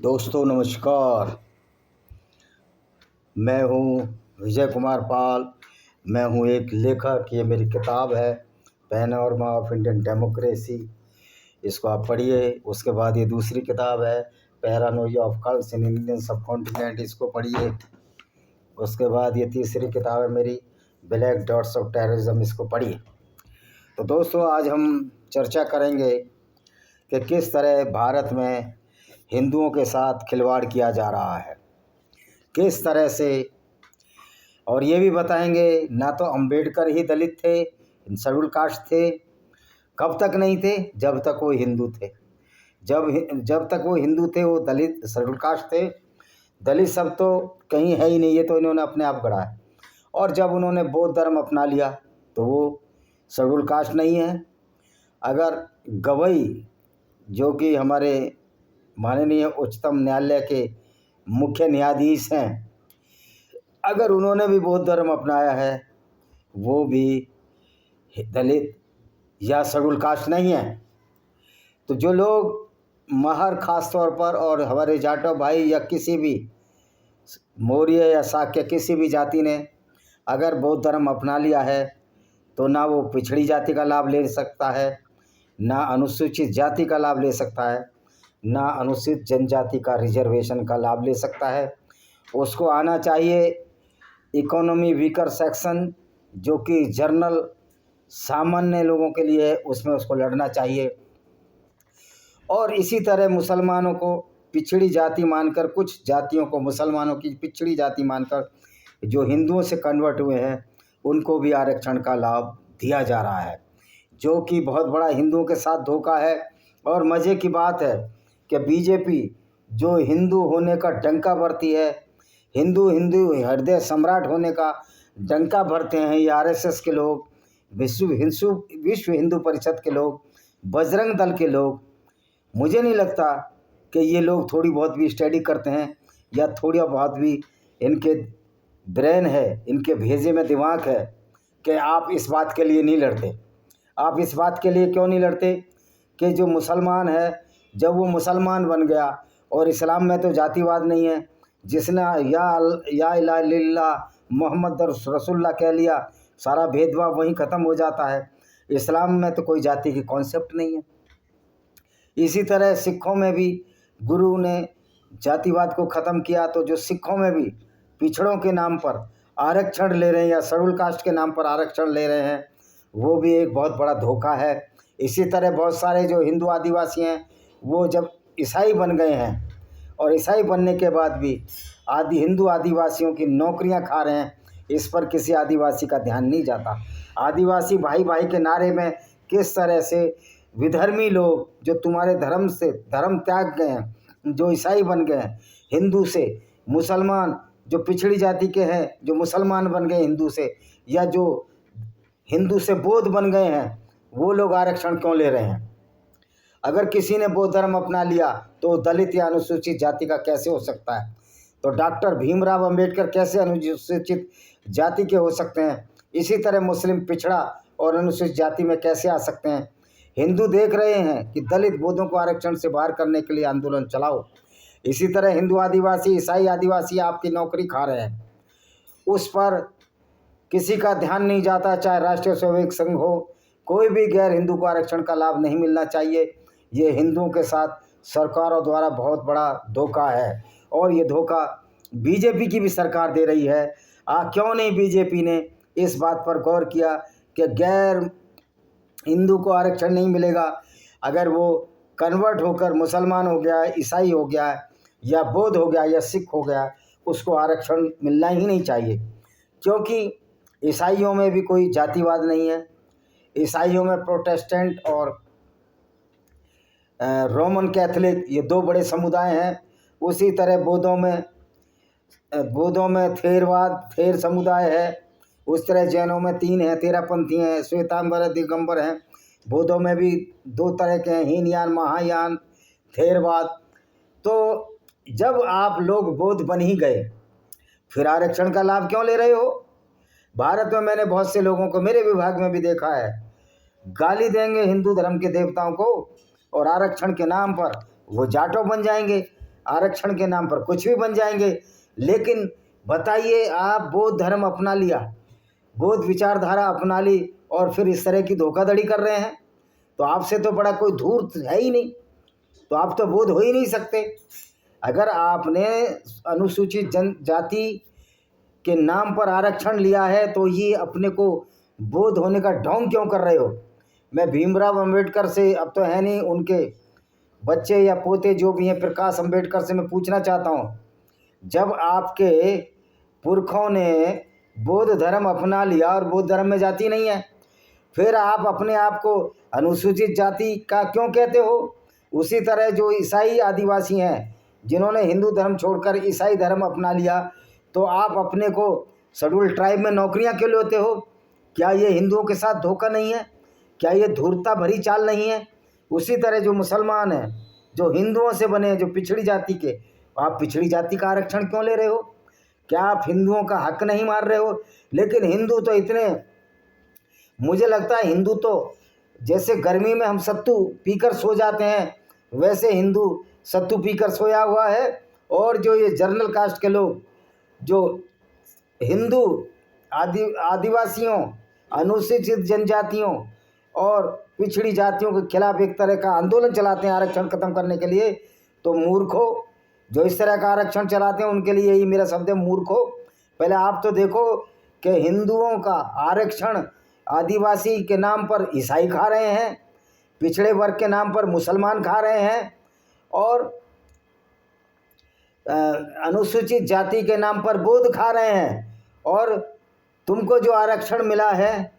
दोस्तों नमस्कार। मैं हूँ विजय कुमार पाल। मैं हूँ एक लेखक। ये मेरी किताब है पैनोरमा ऑफ इंडियन डेमोक्रेसी। इसको आप पढ़िए। उसके बाद ये दूसरी किताब है paranoia of cults in Indian subcontinent. इसको पढ़िए। उसके बाद ये तीसरी किताब है मेरी ब्लैक डॉट्स ऑफ टेररिज्म। इसको पढ़िए। तो दोस्तों आज हम चर्चा करेंगे कि किस तरह भारत में हिंदुओं के साथ खिलवाड़ किया जा रहा है, किस तरह से। और ये भी बताएंगे ना तो अंबेडकर ही दलित थे, शेड्यूल कास्ट थे। कब तक नहीं थे? जब तक वो हिंदू थे। जब तक वो हिंदू थे वो दलित शेड्यूल कास्ट थे। दलित सब तो कहीं है ही नहीं, ये तो इन्होंने अपने आप गढ़ा है। और जब उन्होंने बौद्ध धर्म अपना लिया तो वो शेड्यूल कास्ट नहीं है। अगर गवई जो कि हमारे माननीय उच्चतम न्यायालय के मुख्य न्यायाधीश हैं, अगर उन्होंने भी बौद्ध धर्म अपनाया है वो भी दलित या शेड्यूल कास्ट नहीं है। तो जो लोग महर खास तौर पर, और हमारे जाटव भाई या किसी भी मौर्य या शाक्य किसी भी जाति ने अगर बौद्ध धर्म अपना लिया है तो ना वो पिछड़ी जाति का लाभ ले सकता है, ना अनुसूचित जाति का लाभ ले सकता है, ना अनुसूचित जनजाति का रिजर्वेशन का लाभ ले सकता है। उसको आना चाहिए इकोनॉमी वीकर सेक्शन, जो कि जर्नल सामान्य लोगों के लिए है, उसमें उसको लड़ना चाहिए। और इसी तरह मुसलमानों को पिछड़ी जाति मानकर, कुछ जातियों को मुसलमानों की पिछड़ी जाति मानकर जो हिंदुओं से कन्वर्ट हुए हैं उनको भी आरक्षण का लाभ दिया जा रहा है, जो कि बहुत बड़ा हिंदुओं के साथ धोखा है। और मज़े की बात है कि बीजेपी जो हिंदू होने का डंका भरती है, हिंदू हृदय सम्राट होने का डंका भरते हैं, ये आरएसएस के लोग, विश्व हिंदू परिषद के लोग, बजरंग दल के लोग। मुझे नहीं लगता कि ये लोग थोड़ी बहुत भी स्टडी करते हैं या थोड़ी बहुत भी इनके ब्रेन है, इनके भेजे में दिमाग है कि आप इस बात के लिए नहीं लड़ते। आप इस बात के लिए क्यों नहीं लड़ते कि जो मुसलमान है, जब वो मुसलमान बन गया, और इस्लाम में तो जातिवाद नहीं है, जिसने या इलाहा इल्लल्लाह मोहम्मद रसूलुल्लाह कह लिया सारा भेदभाव वहीं ख़त्म हो जाता है। इस्लाम में तो कोई जाति की कॉन्सेप्ट नहीं है। इसी तरह सिखों में भी गुरु ने जातिवाद को ख़त्म किया, तो जो सिखों में भी पिछड़ों के नाम पर आरक्षण ले रहे हैं या शेड्यूल कास्ट के नाम पर आरक्षण ले रहे हैं, वो भी एक बहुत बड़ा धोखा है। इसी तरह बहुत सारे जो हिंदू आदिवासी हैं वो जब ईसाई बन गए हैं, और ईसाई बनने के बाद भी हिंदू आदिवासियों की नौकरियां खा रहे हैं, इस पर किसी आदिवासी का ध्यान नहीं जाता। आदिवासी भाई भाई के नारे में किस तरह से विधर्मी लोग जो तुम्हारे धर्म से धर्म त्याग गए हैं, जो ईसाई बन गए हैं, हिंदू से मुसलमान जो पिछड़ी जाति के हैं, जो मुसलमान बन गए हिंदू से, या जो हिंदू से बौद्ध बन गए हैं, वो लोग आरक्षण क्यों ले रहे हैं? अगर किसी ने बौद्ध धर्म अपना लिया तो दलित या अनुसूचित जाति का कैसे हो सकता है? तो डॉक्टर भीमराव अंबेडकर कैसे अनुसूचित जाति के हो सकते हैं? इसी तरह मुस्लिम पिछड़ा और अनुसूचित जाति में कैसे आ सकते हैं? हिंदू देख रहे हैं कि दलित बौद्धों को आरक्षण से बाहर करने के लिए आंदोलन चलाओ। इसी तरह हिंदू आदिवासी, ईसाई आदिवासी आपकी नौकरी खा रहे हैं, उस पर किसी का ध्यान नहीं जाता। चाहे राष्ट्रीय स्वयंसेवक संघ हो, कोई भी गैर हिंदू को आरक्षण का लाभ नहीं मिलना चाहिए। ये हिंदुओं के साथ सरकारों द्वारा बहुत बड़ा धोखा है, और ये धोखा बीजेपी की भी सरकार दे रही है। क्यों नहीं बीजेपी ने इस बात पर गौर किया कि गैर हिंदू को आरक्षण नहीं मिलेगा? अगर वो कन्वर्ट होकर मुसलमान हो गया, ईसाई हो गया, या बौद्ध हो गया, या सिख हो गया, उसको आरक्षण मिलना ही नहीं चाहिए। क्योंकि ईसाइयों में भी कोई जातिवाद नहीं है। ईसाइयों में प्रोटेस्टेंट और रोमन कैथोलिक ये दो बड़े समुदाय हैं। उसी तरह बौद्धों में थेर समुदाय है। उस तरह जैनों में 3 हैं, तेरापंथी हैं, श्वेतांबर, दिगंबर हैं। बौद्धों में भी 2 तरह के हैं, हीनयान, महायान, थेरवाद। तो जब आप लोग बौद्ध बन ही गए, फिर आरक्षण का लाभ क्यों ले रहे हो? भारत में मैंने बहुत से लोगों को, मेरे विभाग में भी देखा है, गाली देंगे हिंदू धर्म के देवताओं को, और आरक्षण के नाम पर वो जाटों बन जाएंगे। आरक्षण के नाम पर कुछ भी बन जाएंगे। लेकिन बताइए, आप बौद्ध धर्म अपना लिया, बौद्ध विचारधारा अपना ली और फिर इस तरह की धोखाधड़ी कर रहे हैं, तो आपसे तो बड़ा कोई धूर्त है ही नहीं, तो आप तो बौद्ध हो ही नहीं सकते। अगर आपने अनुसूचित जनजाति के नाम पर आरक्षण लिया है तो ये अपने को बौद्ध होने का ढोंग क्यों कर रहे हो? मैं भीमराव अंबेडकर से, अब तो है नहीं, उनके बच्चे या पोते जो भी हैं, प्रकाश अंबेडकर से मैं पूछना चाहता हूँ, जब आपके पुरखों ने बौद्ध धर्म अपना लिया और बौद्ध धर्म में जाति नहीं है, फिर आप अपने आप को अनुसूचित जाति का क्यों कहते हो? उसी तरह जो ईसाई आदिवासी हैं जिन्होंने हिंदू धर्म छोड़कर ईसाई धर्म अपना लिया, तो आप अपने को शेड्यूल ट्राइब में नौकरियां क्यों लेते हो? क्या ये हिंदुओं के साथ धोखा नहीं है? क्या ये धूर्तता भरी चाल नहीं है? उसी तरह जो मुसलमान हैं, जो हिंदुओं से बने हैं, जो पिछड़ी जाति के, आप पिछड़ी जाति का आरक्षण क्यों ले रहे हो? क्या आप हिंदुओं का हक नहीं मार रहे हो? लेकिन हिंदू तो इतने, मुझे लगता है हिंदू तो जैसे गर्मी में हम सत्तू पीकर सो जाते हैं, वैसे हिंदू सत्तू पीकर सोया हुआ है। और जो ये जर्नल कास्ट के लोग, जो हिंदू आदिवासियों, अनुसूचित जनजातियों और पिछड़ी जातियों के खिलाफ एक तरह का आंदोलन चलाते हैं आरक्षण खत्म करने के लिए, तो मूर्खों, जो इस तरह का आरक्षण चलाते हैं उनके लिए यही मेरा शब्द है, मूर्खों। पहले आप तो देखो कि हिंदुओं का आरक्षण आदिवासी के नाम पर ईसाई खा रहे हैं, पिछड़े वर्ग के नाम पर मुसलमान खा रहे हैं, और अनुसूचित जाति के नाम पर बौद्ध खा रहे हैं। और तुमको जो आरक्षण मिला है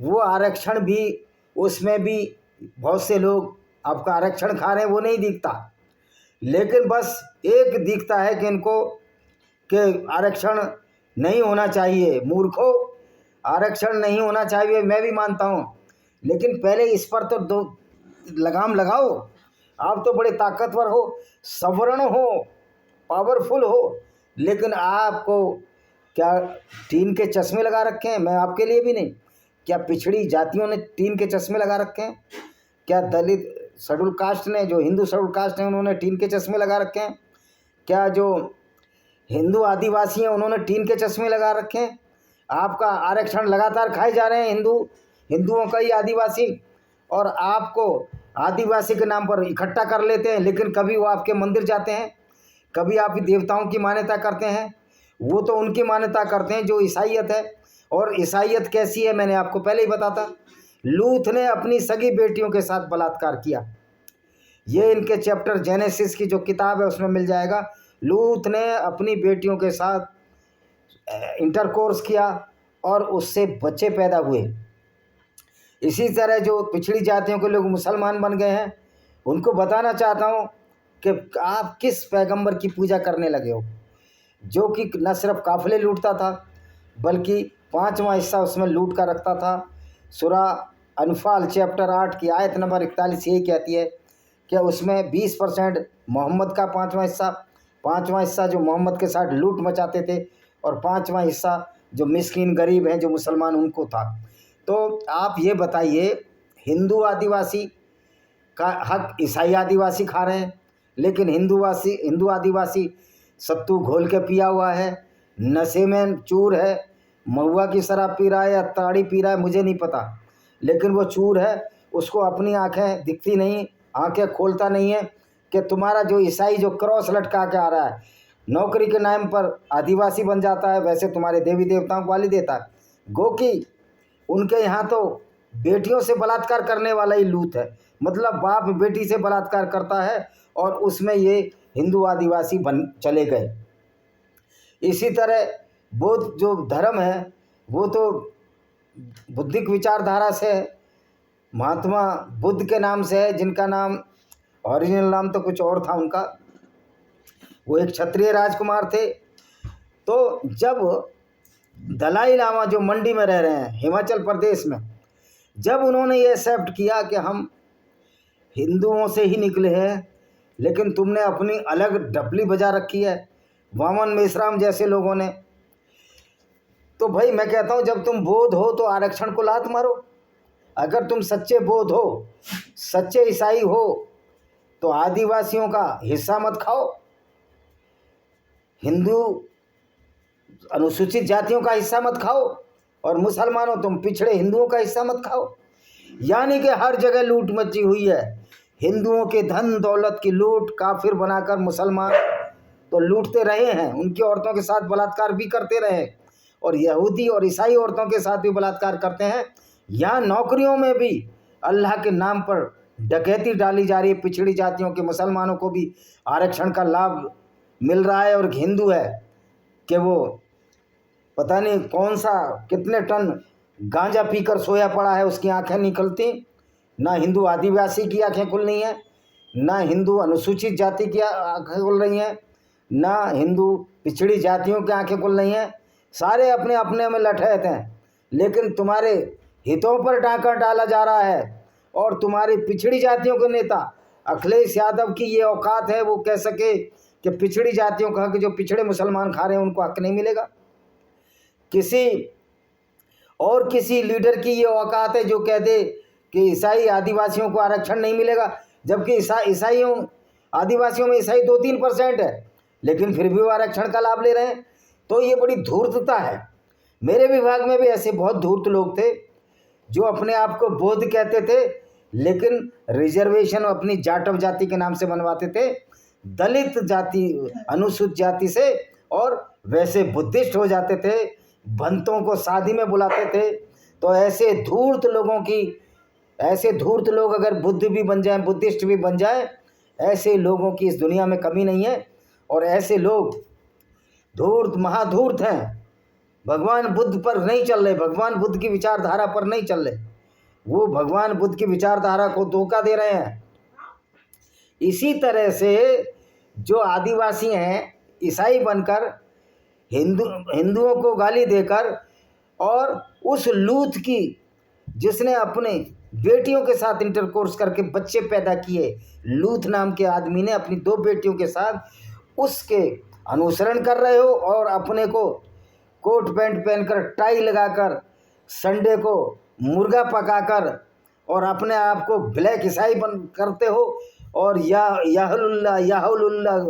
वो आरक्षण भी, उसमें भी बहुत से लोग आपका आरक्षण खा रहे हैं, वो नहीं दिखता। लेकिन बस एक दिखता है कि इनको कि आरक्षण नहीं होना चाहिए। मूर्खों, आरक्षण नहीं होना चाहिए, मैं भी मानता हूँ, लेकिन पहले इस पर तो दो लगाम लगाओ। आप तो बड़े ताकतवर हो, सवर्ण हो, पावरफुल हो, लेकिन आपको क्या टीन के चश्मे लगा रखे हैं? मैं आपके लिए भी नहीं, क्या पिछड़ी जातियों ने टीन के चश्मे लगा रखे हैं? क्या दलित शेड्यूल कास्ट ने, जो हिंदू शेड्यूल कास्ट हैं, उन्होंने टीन के चश्मे लगा रखे हैं? क्या जो हिंदू आदिवासी हैं उन्होंने टीन के चश्मे लगा रखे हैं? आपका आरक्षण लगातार खाए जा रहे हैं हिंदुओं का ही आदिवासी, और आपको आदिवासी के नाम पर इकट्ठा कर लेते हैं। लेकिन कभी वो आपके मंदिर जाते हैं, कभी आप देवताओं की मान्यता करते हैं, वो तो उनकी मान्यता करते हैं जो ईसाईयत है। और ईसाईयत कैसी है मैंने आपको पहले ही बताता। लूथ ने अपनी सगी बेटियों के साथ बलात्कार किया, ये इनके चैप्टर जेनेसिस की जो किताब है उसमें मिल जाएगा। लूथ ने अपनी बेटियों के साथ इंटरकोर्स किया और उससे बच्चे पैदा हुए। इसी तरह जो पिछड़ी जातियों के लोग मुसलमान बन गए हैं, उनको बताना चाहता हूँ कि आप किस पैगंबर की पूजा करने लगे हो, जो कि न सिर्फ काफिले लूटता था बल्कि 5वां हिस्सा उसमें लूट का रखता था। सूरा अनफाल चैप्टर 8 की आयत नंबर 41 यही कहती है कि उसमें 20% मोहम्मद का 5वां हिस्सा जो मोहम्मद के साथ लूट मचाते थे, और 5वां हिस्सा जो मिस्कीन गरीब हैं, जो मुसलमान, उनको था। तो आप ये बताइए, हिंदू आदिवासी का हक ईसाई आदिवासी खा रहे हैं, लेकिन हिंदू आदिवासी सत्तू घोल के पिया हुआ है, नशे में चूर है, महुआ की शराब पी रहा है या ताड़ी पी रहा है, मुझे नहीं पता, लेकिन वो चूर है। उसको अपनी आंखें दिखती नहीं, आंखें खोलता नहीं है कि तुम्हारा जो ईसाई जो क्रॉस लटका के आ रहा है, नौकरी के नाम पर आदिवासी बन जाता है, वैसे तुम्हारे देवी देवताओं को गाली देता है। गो कि उनके यहाँ तो बेटियों से बलात्कार करने वाला ही लूथ है, मतलब बाप बेटी से बलात्कार करता है, और उसमें ये हिंदू आदिवासी बन चले गए। इसी तरह बौद्ध जो धर्म है वो तो बुद्धिक विचारधारा से, महात्मा बुद्ध के नाम से है, जिनका नाम ओरिजिनल नाम तो कुछ और था उनका। वो एक क्षत्रिय राजकुमार थे। तो जब दलाई लामा जो मंडी में रह रहे हैं हिमाचल प्रदेश में, जब उन्होंने ये एक्सेप्ट किया कि हम हिंदुओं से ही निकले हैं, लेकिन तुमने अपनी अलग डपली बजा रखी है वामन मेश्राम जैसे लोगों ने, तो भाई मैं कहता हूँ जब तुम बौद्ध हो तो आरक्षण को लात मारो। अगर तुम सच्चे बौद्ध हो, सच्चे ईसाई हो, तो आदिवासियों का हिस्सा मत खाओ। हिंदू अनुसूचित जातियों का हिस्सा मत खाओ और मुसलमानों तुम पिछड़े हिंदुओं का हिस्सा मत खाओ। यानी कि हर जगह लूट मची हुई है। हिंदुओं के धन दौलत की लूट काफिर बनाकर मुसलमान तो लूटते रहे हैं, उनकी औरतों के साथ बलात्कार भी करते रहे, और यहूदी और ईसाई औरतों के साथ भी बलात्कार करते हैं। यहाँ नौकरियों में भी अल्लाह के नाम पर डकैती डाली जा रही है। पिछड़ी जातियों के मुसलमानों को भी आरक्षण का लाभ मिल रहा है, और हिंदू है कि वो पता नहीं कौन सा कितने टन गांजा पीकर सोया पड़ा है, उसकी आंखें निकलती। ना हिंदू आदिवासी की आंखें खुल रही हैं, ना हिंदू अनुसूचित जाति की आंखें खुल रही हैं, ना हिंदू पिछड़ी जातियों की आंखें खुल रही हैं। सारे अपने अपने में लठैत हैं, लेकिन तुम्हारे हितों पर डाका डाला जा रहा है। और तुम्हारी पिछड़ी जातियों के नेता अखिलेश यादव की ये औकात है, वो कह सके कि पिछड़ी जातियों का हक जो पिछड़े मुसलमान खा रहे हैं उनको हक नहीं मिलेगा। किसी लीडर की ये औकात है जो कह दे कि ईसाई आदिवासियों को आरक्षण नहीं मिलेगा, जबकि ईसाइयों आदिवासियों में ईसाई 2-3% है, लेकिन फिर भी वो आरक्षण का लाभ ले रहे हैं। तो ये बड़ी धूर्तता है। मेरे विभाग में भी ऐसे बहुत धूर्त लोग थे जो अपने आप को बौद्ध कहते थे, लेकिन रिजर्वेशन अपनी जाटव जाति के नाम से बनवाते थे, दलित जाति अनुसूचित जाति से, और वैसे बुद्धिस्ट हो जाते थे, भंतों को शादी में बुलाते थे। तो ऐसे धूर्त लोग अगर बुद्ध भी बन जाएं, बुद्धिस्ट भी बन जाएं, ऐसे लोगों की इस दुनिया में कमी नहीं है। और ऐसे लोग धूर्त महाधूर्त हैं, भगवान बुद्ध पर नहीं चल रहे, भगवान बुद्ध की विचारधारा पर नहीं चल रहे, वो भगवान बुद्ध की विचारधारा को धोखा दे रहे हैं। इसी तरह से जो आदिवासी हैं, ईसाई बनकर हिंदुओं को गाली देकर, और उस लूथ की जिसने अपने बेटियों के साथ इंटरकोर्स करके बच्चे पैदा किए, लूथ नाम के आदमी ने अपनी 2 बेटियों के साथ उसके अनुसरण कर रहे हो, और अपने को कोट पैंट पहनकर टाई लगाकर संडे को मुर्गा पकाकर और अपने आप को ब्लैक ईसाई बन करते हो। और याहुल्ला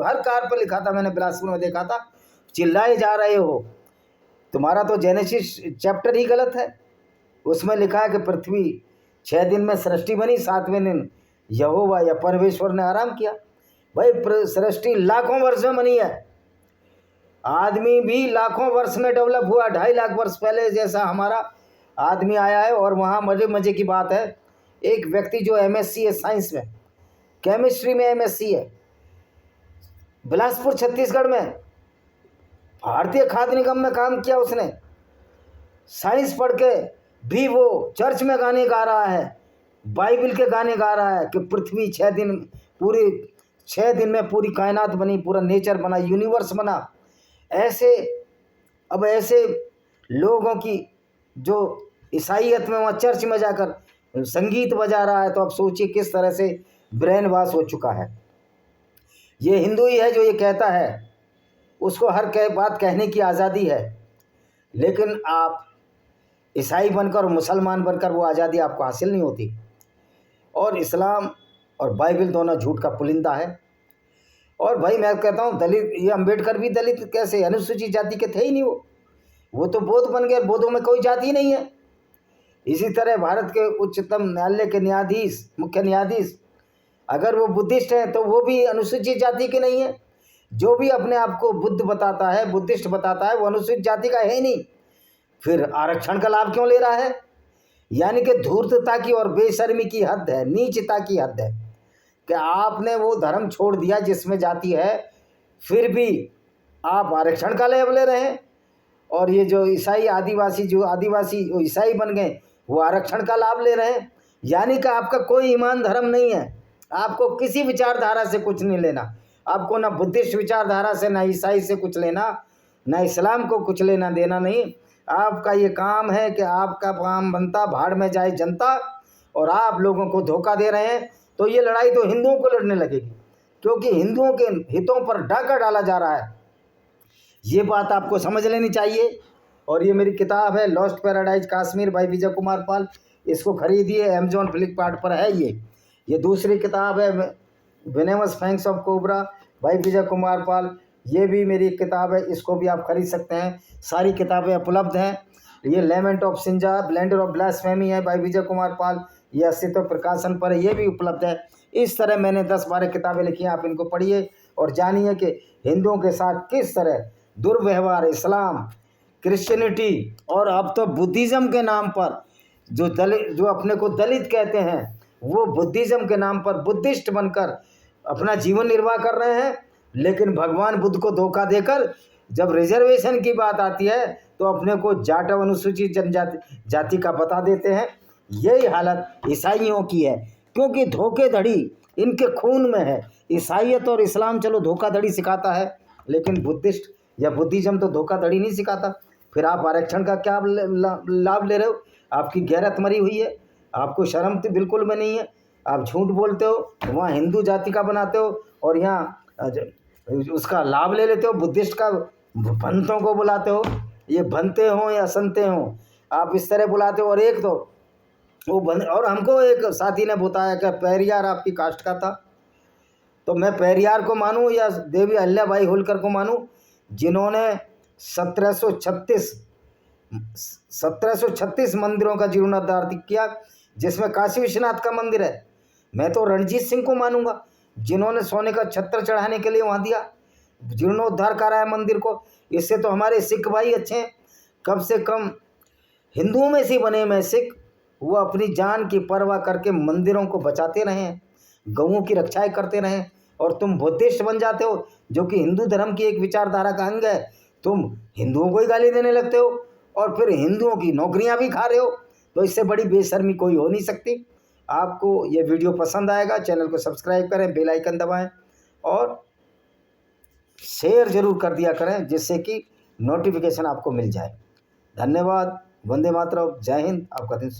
हर कार पर लिखा था, मैंने बिलासपुर में देखा था, चिल्लाए जा रहे हो। तुम्हारा तो जेनेसिस चैप्टर ही गलत है। उसमें लिखा है कि पृथ्वी 6 दिन में सृष्टि बनी, 7वें दिन यहोवा या परमेश्वर ने आराम किया। भाई सृष्टि लाखों वर्ष में बनी है, आदमी भी लाखों वर्ष में डेवलप हुआ। 2.5 लाख वर्ष पहले जैसा हमारा आदमी आया है। और वहाँ मजे की बात है, एक व्यक्ति जो MSc है साइंस में, केमिस्ट्री में MSc है, बिलासपुर छत्तीसगढ़ में भारतीय खाद्य निगम में काम किया उसने। साइंस पढ़ के भी वो चर्च में गाने गा रहा है, बाइबल के गाने गा रहा है कि पृथ्वी 6 दिन में पूरी कायनात बनी, पूरा नेचर बना, यूनिवर्स बना। ऐसे लोगों की जो ईसाईयत में वहाँ चर्च में जाकर संगीत बजा रहा है, तो अब सोचिए किस तरह से ब्रेन वॉश हो चुका है। ये हिंदू ही है जो ये कहता है, उसको हर बात कहने की आज़ादी है, लेकिन आप ईसाई बनकर और मुसलमान बनकर वो आज़ादी आपको हासिल नहीं होती। और इस्लाम और बाइबल दोनों झूठ का पुलिंदा है। और भाई मैं कहता हूँ दलित, ये अंबेडकर भी दलित कैसे, अनुसूचित जाति के थे ही नहीं, वो तो बौद्ध बन गए, बौद्धों में कोई जाति नहीं है। इसी तरह भारत के उच्चतम न्यायालय के न्यायाधीश, मुख्य न्यायाधीश, अगर वो बुद्धिस्ट हैं तो वो भी अनुसूचित जाति के नहीं है। जो भी अपने आप को बुद्ध बताता है, बुद्धिस्ट बताता है, वो अनुसूचित जाति का है ही नहीं, फिर आरक्षण का लाभ क्यों ले रहा है? यानी कि धूर्तता की और बेशर्मी की हद है, नीचता की हद है कि आपने वो धर्म छोड़ दिया जिसमें जाति है, फिर भी आप आरक्षण का लाभ ले रहे हैं। और ये जो आदिवासी ईसाई बन गए, वो आरक्षण का लाभ ले रहे हैं। यानी कि आपका कोई ईमान धर्म नहीं है, आपको किसी विचारधारा से कुछ नहीं लेना, आपको ना बुद्धिस्ट विचारधारा से, ना ईसाई से कुछ लेना, ना इस्लाम को कुछ लेना देना नहीं। आपका ये काम है कि आपका काम बनता भाड़ में जाए जनता, और आप लोगों को धोखा दे रहे हैं। तो ये लड़ाई तो हिंदुओं को लड़ने लगेगी, क्योंकि हिंदुओं के हितों पर डाका डाला जा रहा है। ये बात आपको समझ लेनी चाहिए। और ये मेरी किताब है lost paradise Kashmir bye Vijay Kumar पाल, इसको खरीदिए, अमेजॉन फ्लिपकार्ट पर है। ये दूसरी किताब है venomous fangs of cobra by Vijay Kumar Pal, ये भी मेरी एक किताब है, इसको भी आप खरीद सकते हैं। सारी किताबें उपलब्ध हैं। ये lament of Sinjar, blender of blasphemy है बाय विजय कुमार पाल, ये अस्तित्व प्रकाशन पर है, ये भी उपलब्ध है। इस तरह मैंने 10-12 किताबें लिखी हैं, आप इनको पढ़िए और जानिए कि हिंदुओं के साथ किस तरह दुर्व्यवहार इस्लाम, क्रिश्चियनिटी और अब तो बुद्धिज़्म के नाम पर जो अपने को दलित कहते हैं, वो बुद्धिज़्म के नाम पर बुद्धिस्ट बनकर अपना जीवन निर्वाह कर रहे हैं। लेकिन भगवान बुद्ध को धोखा देकर जब रिजर्वेशन की बात आती है तो अपने को जाट अनुसूचित जाति का बता देते हैं। यही हालत ईसाइयों की है, क्योंकि धोखेधड़ी इनके खून में है। ईसाइयत और इस्लाम चलो धोखाधड़ी सिखाता है, लेकिन बुद्धिस्ट या बुद्धिज़्म तो धोखाधड़ी नहीं सिखाता। फिर आप आरक्षण का क्या लाभ ले रहे हो? आपकी गैरत मरी हुई है, आपको शर्म तो बिल्कुल में नहीं है। आप झूठ बोलते हो, वहाँ हिंदू जाति का बनाते हो और यहाँ उसका लाभ ले लेते हो। बुद्धिस्ट का भंतों को बुलाते हो, ये भंते हों या संते हों, आप इस तरह बुलाते हो। और एक तो वो और हमको एक साथी ने बताया कि पेरियार आपकी कास्ट का था, तो मैं पेरियार को मानूं या देवी अहिल्याबाई होलकर को मानूं, जिन्होंने 1736 मंदिरों का जीर्णोद्धार किया, जिसमें काशी विश्वनाथ का मंदिर है। मैं तो रणजीत सिंह को मानूंगा, जिन्होंने सोने का छत्र चढ़ाने के लिए वहाँ दिया, जीर्णोद्धार कराया मंदिर को। इससे तो हमारे सिख भाई अच्छे हैं, कम से कम हिंदुओं में से बने में सिख, वो अपनी जान की परवाह करके मंदिरों को बचाते रहे, गऊओं की रक्षाएं करते रहे। और तुम बुद्धिस्ट बन जाते हो, जो कि हिंदू धर्म की एक विचारधारा का अंग है। तुम हिंदुओं को ही गाली देने लगते हो और फिर हिंदुओं की नौकरियां भी खा रहे हो। तो इससे बड़ी बेशर्मी कोई हो नहीं सकती। आपको ये वीडियो पसंद आएगा, चैनल को सब्सक्राइब करें, बेल आइकन दबाएं और शेयर जरूर कर दिया करें, जिससे कि नोटिफिकेशन आपको मिल जाए। धन्यवाद। वंदे मातरम। जय हिंद। आपका दिन शुभ।